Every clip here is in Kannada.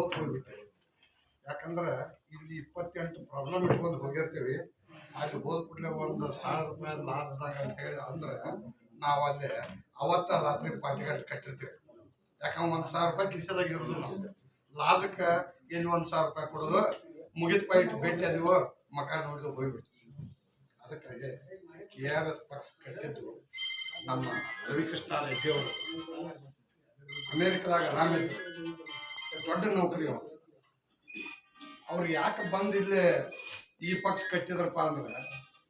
ಸೋತು ಹೋಗ್ಬಿಟ್ಟೇವೆ. ಯಾಕಂದ್ರೆ ಇಲ್ಲಿ 28 ಪ್ರಾಬ್ಲಮ್ ಇಟ್ಕೊಂಡು ಹೋಗಿರ್ತೀವಿ. ಅಲ್ಲಿ ಹೋದ ಕೂಡಲೇ ಒಂದು 1000 ರೂಪಾಯಿ ಲಾಸ್ದಾಗ ಅಂತೇಳಿ ಅಂದ್ರೆ ನಾವು ಅಲ್ಲಿ ಅವತ್ತ ರಾತ್ರಿ ಪಾರ್ಟಿಗಟ್ಟು ಕಟ್ಟಿರ್ತೀವಿ. ಯಾಕಂದ್ರೆ 1000 ರೂಪಾಯಿ ಕಿಸೆದಾಗ ಇರೋದು ನಾವು ಲಾಸ್ಕ್ಕೆ ಎಲ್ಲಿ 1000 ರೂಪಾಯಿ ಕೊಡೋದು ಮುಗಿದ ಪಾಯಿಟ್ಟು ಭೇಟಿ ಅದೀವೋ ಮಕ ನೋಡಿದು ಹೋಗ್ಬಿಡ್ತೀವಿ. ಅದಕ್ಕಾಗಿ KRS ಪಕ್ಷ ಕಟ್ಟಿದ್ದು ನಮ್ಮ ರವಿಕೃಷ್ಣ ರೆಡ್ಡಿ ಅವರು ಅಮೇರಿಕದಾಗ ಆರಾಮಿದ್ರು, ದೊಡ್ಡ ನೌಕರಿ ಅವರು. ಅವ್ರು ಯಾಕೆ ಬಂದು ಇಲ್ಲಿ ಈ ಪಕ್ಷ ಕಟ್ಟಿದ್ರಪ್ಪ ಅಂದ್ರೆ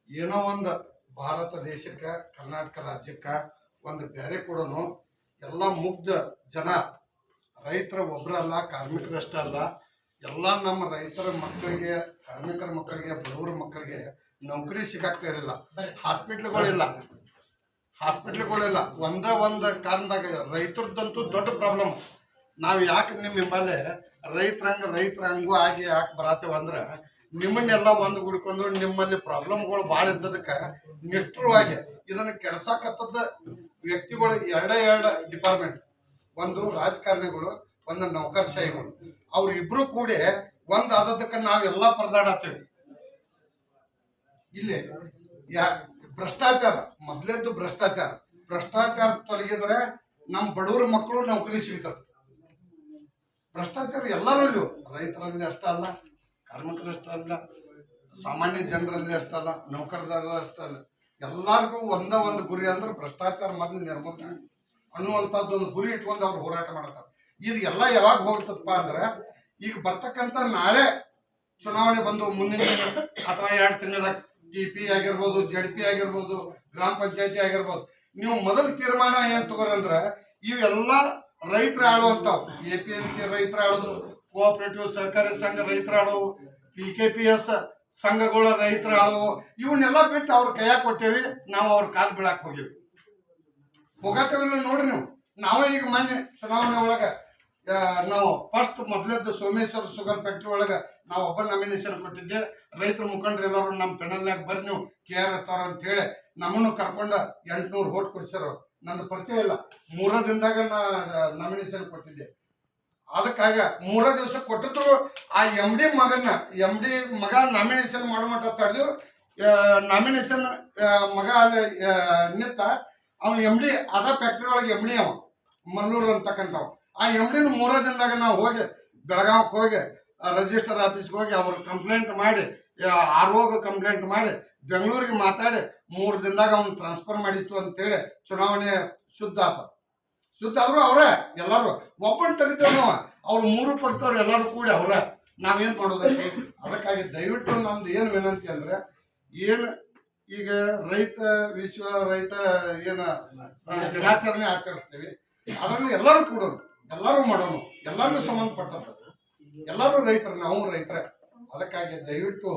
ಏನೋ ಒಂದು ಭಾರತ ದೇಶಕ್ಕೆ ಕರ್ನಾಟಕ ರಾಜ್ಯಕ್ಕೆ ಒಂದು ಬೇರೆ ಕೊಡೋನು ಎಲ್ಲ ಮುಗ್ಧ ಜನ ರೈತರ ಒಬ್ಬರಲ್ಲ, ಕಾರ್ಮಿಕರಷ್ಟೇ ಅಲ್ಲ, ಎಲ್ಲ ನಮ್ಮ ರೈತರ ಮಕ್ಕಳಿಗೆ, ಕಾರ್ಮಿಕರ ಮಕ್ಕಳಿಗೆ, ಬಡವರ ಮಕ್ಕಳಿಗೆ ನೌಕರಿ ಸಿಗಾಕ್ತಾ ಇರಲಿಲ್ಲ. ಹಾಸ್ಪಿಟ್ಲ್ಗಳಿಲ್ಲ. ಒಂದು ಕಾರಣದಾಗ ರೈತರದ್ದಂತೂ ದೊಡ್ಡ ಪ್ರಾಬ್ಲಮ್. ನಾವು ಯಾಕೆ ನಿಮ್ಮ ಹಿಂಬಾಲೆ ರೈತರ ಹಂಗೂ ಆಗಿ ಯಾಕೆ ಬರತ್ತೇವೆ ಅಂದ್ರೆ ನಿಮ್ಮನ್ನೆಲ್ಲ ಒಂದು ಗುಡ್ಕೊಂಡು ನಿಮ್ಮಲ್ಲಿ ಪ್ರಾಬ್ಲಮ್ಗಳು ಭಾಳ ಇದ್ದದಕ್ಕೆ ನಿಷ್ಠುರವಾಗಿ ಇದನ್ನು ಕೆಡ್ಸಾಕತ್ತದ ವ್ಯಕ್ತಿಗಳು ಎರಡು ಡಿಪಾರ್ಟ್ಮೆಂಟ್, ಒಂದು ರಾಜಕಾರಣಿಗಳು, ಒಂದು ನೌಕರಶಾಹಿಗಳು, ಅವ್ರಿಬ್ರು ಕೂಡಿ ಒಂದು ಆದದಕ್ಕೆ ನಾವೆಲ್ಲ ಪರದಾಡತ್ತೇವೆ. ಇಲ್ಲಿ ಭ್ರಷ್ಟಾಚಾರ ಮೊದಲೇದ್ದು ಭ್ರಷ್ಟಾಚಾರ ತೊಲಗಿದ್ರೆ ನಮ್ಮ ಬಡವರ ಮಕ್ಕಳು ನೌಕರಿ ಸಿಗ್ತದೆ. ಭ್ರಷ್ಟಾಚಾರ ಎಲ್ಲರಲ್ಲೂ, ರೈತರಲ್ಲಿ ಅಷ್ಟೇ ಅಲ್ಲ, ಕಾರ್ಮಿಕರಷ್ಟೇ ಅಲ್ಲ, ಸಾಮಾನ್ಯ ಜನರಲ್ಲಿ ಅಷ್ಟೇ ಅಲ್ಲ, ನೌಕರದಾರರು ಅಷ್ಟೇ ಅಲ್ಲ, ಎಲ್ಲರಿಗೂ ಒಂದು ಗುರಿ ಅಂದ್ರೆ ಭ್ರಷ್ಟಾಚಾರ ಮೊದಲು ನಿರ್ಮೂಲನೆ ಅನ್ನುವಂಥದ್ದು ಒಂದು ಗುರಿ ಇಟ್ಕೊಂಡು ಅವ್ರು ಹೋರಾಟ ಮಾಡ್ತಾರೆ. ಇದು ಎಲ್ಲ ಯಾವಾಗ ಹೋಗ್ತದಪ್ಪ ಅಂದ್ರೆ ಈಗ ಬರ್ತಕ್ಕಂಥ ನಾಳೆ ಚುನಾವಣೆ ಬಂದು ಮುಂದಿನ ಅಥವಾ 2 ತಿಂಗಳಾಗ TP ಆಗಿರ್ಬೋದು, ZP ಆಗಿರ್ಬೋದು, ಗ್ರಾಮ ಪಂಚಾಯತಿ ಆಗಿರ್ಬೋದು, ನೀವು ಮೊದಲು ತೀರ್ಮಾನ ಏನು ತಗೋರಂದ್ರೆ ಇವೆಲ್ಲ ರೈತರು ಆಳುವಂಥವು. APMC ರೈತರ ಆಳೋದು, ಕೋಆಪರೇಟಿವ್ ಸಹಕಾರಿ ಸಂಘ ರೈತರ ಆಳೋವು, PKPS ಸಂಘಗಳ ರೈತರ ಆಳೋವು, ಇವನ್ನೆಲ್ಲ ಬಿಟ್ಟು ಅವ್ರ ಕೈಯಾಗ ಕೊಟ್ಟೇವಿ. ನಾವು ಅವ್ರ ಕಾಲು ಬೀಳಾಕ್ ಹೋಗತ್ತೇವಿಲ್ಲ ನೋಡ್ರಿ ನೀವು. ನಾವೇ ಈಗ ಮೊನ್ನೆ ಚುನಾವಣೆ ಒಳಗೆ ನಾವು ಫಸ್ಟ್ ಮೊದಲೇದ್ದು ಸೋಮೇಶ್ವರ ಶುಗರ್ ಫ್ಯಾಕ್ಟ್ರಿ ಒಳಗೆ ನಾವು ಒಬ್ಬ ನಾಮಿನೇಷನ್ ಕೊಟ್ಟಿದ್ದೆ. ರೈತರ ಮುಖಂಡರು ಎಲ್ಲರೂ ನಮ್ಮ ಪೆನಲ್ನಾಗ ಬರ್ರಿ ನೀವು KRS ಅವ್ರ ಅಂತ ಹೇಳಿ ನಮ್ಮನ್ನು ಕರ್ಕೊಂಡ 800 ವೋಟ್ ಕೊಡಿಸ್ಯಾರ. ನನ್ನ ಪರಿಚಯ ಇಲ್ಲ, 3 ದಿನದಾಗ ನಾಮಿನೇಷನ್ ಕೊಟ್ಟಿದ್ದೆ. ಅದಕ್ಕಾಗ 3 ದಿವಸ ಕೊಟ್ಟಿದ್ರು. ಆ MD ಮಗ ನಾಮಿನೇಷನ್ ಮಾಡೋ ಮಟ್ಟ ತಡೆದು ನಾಮಿನೇಷನ್ ಮಗ ಅಲ್ಲಿ ನಿಂತ ಅವನು MD ಅದ ಫ್ಯಾಕ್ಟ್ರಿ ಒಳಗೆ MD ಅವ ಮಲ್ಲೂರು ಅಂತಕ್ಕಂಥವು. ಆ MDನ 3 ದಿನದಾಗ ನಾವು ಹೋಗಿ ಬೆಳಗಾವಕ್ಕೆ ಹೋಗಿ ರಿಜಿಸ್ಟರ್ ಆಫೀಸ್ಗೆ ಹೋಗಿ ಅವ್ರು ಕಂಪ್ಲೇಂಟ್ ಮಾಡಿ, ROಗೆ ಕಂಪ್ಲೇಂಟ್ ಮಾಡಿ, ಬೆಂಗಳೂರಿಗೆ ಮಾತಾಡಿ 3 ದಿನದಾಗ ಅವ್ನು ಟ್ರಾನ್ಸ್ಫರ್ ಮಾಡಿತ್ತು ಅಂತೇಳಿ ಚುನಾವಣೆ ಶುದ್ಧ ಆದ್ರು ಅವರೇ ಎಲ್ಲರೂ ಒಬ್ಬನ್ ತೆಗಿತೇವೆ ನಾವು. ಅವ್ರು 3 ಪಕ್ಷದವ್ರು ಎಲ್ಲರೂ ಕೂಡಿ ಅವರೇ ನಾವೇನು ಮಾಡೋದಕ್ಕೆ. ಅದಕ್ಕಾಗಿ ದಯವಿಟ್ಟು ನಮ್ದು ಏನು ವಿನಂತಿ ಅಂದ್ರೆ, ಏನು ಈಗ ವಿಶ್ವ ರೈತ ಏನು ದಿನಾಚರಣೆ ಆಚರಿಸ್ತೀವಿ, ಅದನ್ನು ಎಲ್ಲರೂ ಕೂಡೋಣ, ಎಲ್ಲರೂ ಮಾಡೋಣ, ಎಲ್ಲರಿಗೂ ಸಂಬಂಧಪಟ್ಟಂತ ಎಲ್ಲರೂ ರೈತರು, ನಾವು ರೈತರ. ಅದಕ್ಕಾಗಿ ದಯವಿಟ್ಟು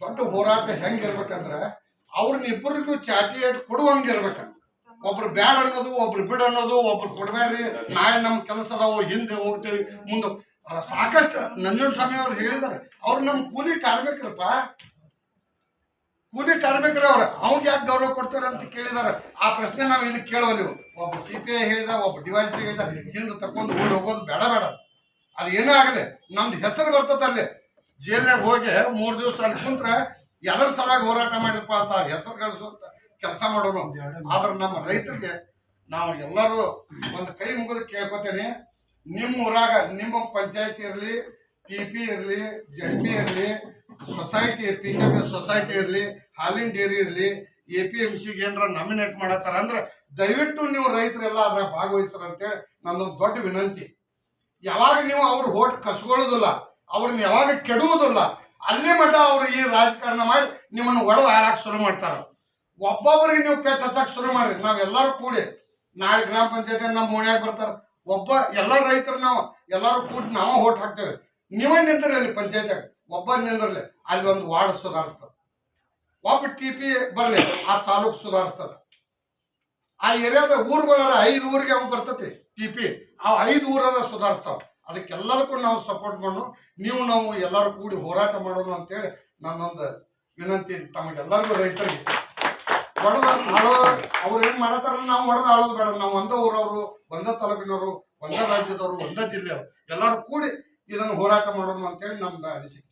ದೊಡ್ಡ ಹೋರಾಟ ಹೆಂಗಿರ್ಬೇಕಂದ್ರೆ ಅವ್ರನ್ನಿಬ್ಬರಿಗೂ ಚಾಟಿ ಕೊಡುವಂಗಿರ್ಬೇಕ. ಒಬ್ರು ಬ್ಯಾಡ ಅನ್ನೋದು, ಒಬ್ರು ಬಿಡ ಅನ್ನೋದು, ಒಬ್ರು ಕೊಡ್ಬೇಡ್ರಿ, ನಾಳೆ ನಮ್ಮ ಕೆಲಸ ಅದಾವು, ಹಿಂದೆ ಹೋಗ್ತೇವೆ ಮುಂದೆ. ಸಾಕಷ್ಟು ನಂಜುಂಡಸ್ವಾಮಿ ಅವ್ರು ಹೇಳಿದಾರೆ. ಅವ್ರು ನಮ್ಮ ಕೂಲಿ ಕಾರ್ಮಿಕರಪ್ಪ, ಕೂಲಿ ಕಾರ್ಮಿಕರು ಅವ್ರು, ಅವ್ಗೆ ಯಾಕೆ ಗೌರವ ಕೊಡ್ತಾರೆ ಅಂತ ಕೇಳಿದಾರೆ. ಆ ಪ್ರಶ್ನೆ ನಾವು ಇಲ್ಲಿ ಕೇಳೋದು. ಒಬ್ಬ CPI ಹೇಳಿದ, ಒಬ್ಬ DYSP ಹೇಳಿದ, ಹಿಂದೆ ತಕೊಂಡು ಓಡಿ ಹೋಗೋದು ಬೇಡ. ಅದು ಏನೇ ಆಗಲಿ ನಮ್ದು ಹೆಸರು ಬರ್ತದೆ. ಅಲ್ಲಿ ಜೈಲ್ನಾಗ ಹೋಗಿ 3 ದಿವಸ ಅಲ್ಲಿ ಕುಂತ್ರೆ ಎಲ್ಲರ ಸಲುವಾಗಿ ಹೋರಾಟ ಮಾಡಿದಪ್ಪ ಅಂತ ಹೆಸರು ಗಳಿಸುವಂತ ಕೆಲಸ ಮಾಡೋಣ. ಆದ್ರೆ ನಮ್ಮ ರೈತರಿಗೆ ನಾವು ಎಲ್ಲರೂ ಒಂದು ಕೈ ಮುಗಿದು ಕೇಳ್ಕೊತೇನೆ. ನಿಮ್ಮ ಊರಾಗ ನಿಮ್ಮ ಪಂಚಾಯತಿ ಇರಲಿ, TP ಇರಲಿ, ZP ಇರಲಿ, ಸೊಸೈಟಿ PKP ಸೊಸೈಟಿ ಇರಲಿ, ಹಾಲಿನ ಡೇರಿ ಇರಲಿ, APMCಗೆ ಏನಾರ ನಾಮಿನೇಟ್ ಮಾಡತ್ತಾರ ಅಂದ್ರೆ ದಯವಿಟ್ಟು ನೀವು ರೈತರೆಲ್ಲ ಅದ್ರ ಭಾಗವಹಿಸ್ರ ಅಂತೇಳಿ ನನ್ನೊಂದು ದೊಡ್ಡ ವಿನಂತಿ. ಯಾವಾಗ ನೀವು ಅವ್ರು ಓಟ್ ಕಸ್ಕೊಳ್ಳೋದಿಲ್ಲ, ಅವ್ರನ್ನ ಯಾವಾಗ ಕೆಡುವುದಿಲ್ಲ, ಅಲ್ಲೇ ಮಠ ಅವ್ರು ಈ ರಾಜಕಾರಣ ಮಾಡಿ ನಿಮ್ಮನ್ನು ಒಡೆದು ಹಾಳಾಕ್ ಶುರು ಮಾಡ್ತಾರೆ. ಒಬ್ಬೊಬ್ಬರಿಗೆ ನೀವು ಪೆಟ್ಟು ಹಚ್ಚಕ್ಕೆ ಶುರು ಮಾಡ್ರಿ. ನಾವೆಲ್ಲರೂ ಕೂಡಿ ನಾಳೆ ಗ್ರಾಮ ಪಂಚಾಯತಿ ನಮ್ಮ ಓಣ್ಯಾಗ ಬರ್ತಾರೆ. ಎಲ್ಲ ರೈತರು ನಾವು ಎಲ್ಲರೂ ಕೂಡಿ ನಾವು ಓಟ್ ಹಾಕ್ತೇವೆ. ನೀವೇ ನಿಂದ್ರಿ ಅಲ್ಲಿ ಪಂಚಾಯತ್ಯಾಗ, ಒಬ್ಬ ನಿಂದ್ರಲಿ, ಅಲ್ಲಿ ಒಂದು ವಾರ್ಡ್ ಸುಧಾರಿಸ್ತದೆ. ಒಬ್ಬ TP ಬರಲಿ, ಆ ತಾಲೂಕು ಸುಧಾರಿಸ್ತದೆ. ಆ ಏರಿಯಾದ ಊರುಗಳೆಲ್ಲ 5 ಊರಿಗೆ ಅವ್ನು ಬರ್ತತಿ TP, ಆ 5 ಊರೆಲ್ಲ ಸುಧಾರಿಸ್ತಾವ. ಅದಕ್ಕೆಲ್ಲದಕ್ಕೂ ನಾವು ಸಪೋರ್ಟ್ ಮಾಡೋಣ. ನಾವು ಎಲ್ಲರೂ ಕೂಡಿ ಹೋರಾಟ ಮಾಡೋಣ ಅಂತೇಳಿ ನನ್ನೊಂದು ವಿನಂತಿ ತಮಗೆಲ್ಲರಿಗೂ. ರೈತರಿಗೆ ಹೊಡೆದ ಆಳೋ ಅವ್ರು ಏನು ಮಾಡತ್ತಾರಲ್ಲ, ನಾವು ಹೊಡೆದು ಆಳೋದು ಬೇಡ. ನಾವು ಒಂದೇ ಊರವರು, ಒಂದೇ ತಾಲೂಕಿನವರು, ಒಂದೇ ರಾಜ್ಯದವರು ಒಂದೇ ಜಿಲ್ಲೆಯವರು ಎಲ್ಲರೂ ಕೂಡಿ ಇದನ್ನು ಹೋರಾಟ ಮಾಡೋಣ ಅಂತೇಳಿ ನಮ್ದು ಅನಿಸಿಕೆ.